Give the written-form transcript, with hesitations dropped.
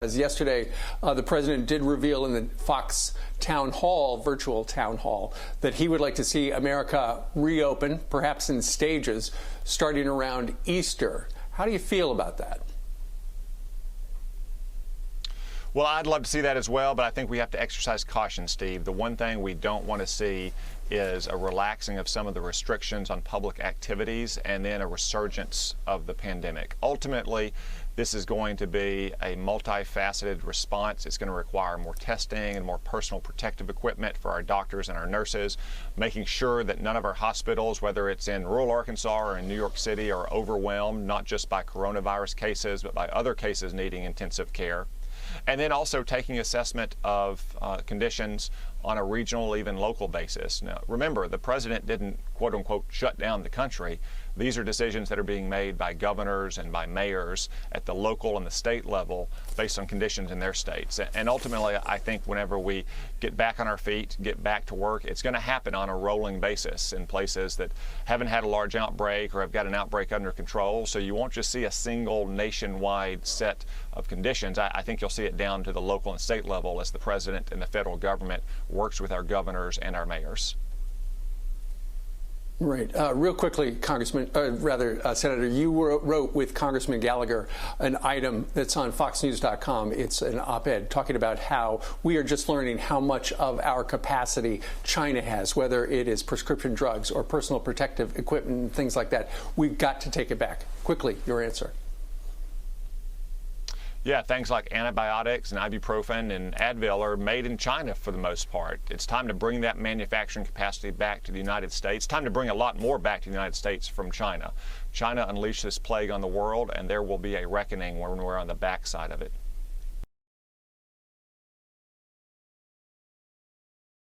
As yesterday, the president did reveal in the Fox town hall, virtual town hall, that he would like to see America reopen, perhaps in stages, starting around Easter. How do you feel about that? Well, I'd love to see that as well, but I think we have to exercise caution, Steve. The one thing we don't want to see is a relaxing of some of the restrictions on public activities and then a resurgence of the pandemic. Ultimately, this is going to be a multifaceted response. It's going to require more testing and more personal protective equipment for our doctors and our nurses, making sure that none of our hospitals, whether it's in rural Arkansas or in New York City, are overwhelmed, not just by coronavirus cases, but by other cases needing intensive care. And then also taking assessment of conditions on a regional, even local basis. Now, remember, the president didn't, quote unquote, shut down the country. These are decisions that are being made by governors and by mayors at the local and the state level based on conditions in their states. And ultimately, I think whenever we get back on our feet, get back to work, it's going to happen on a rolling basis in places that haven't had a large outbreak or have got an outbreak under control. So you won't just see a single nationwide set of conditions. I think you'll see it down to the local and state level as the president and the federal government works with our governors and our mayors. Right. Real quickly, Senator, you wrote with Congressman Gallagher an item that's on FoxNews.com. It's an op-ed talking about how we are just learning how much of our capacity China has, whether it is prescription drugs or personal protective equipment and things like that. We've got to take it back. Quickly, your answer. Yeah, things like antibiotics and ibuprofen and Advil are made in China for the most part. It's time to bring that manufacturing capacity back to the United States. Time to bring a lot more back to the United States from China. China unleashed this plague on the world, and there will be a reckoning when we're on the backside of it.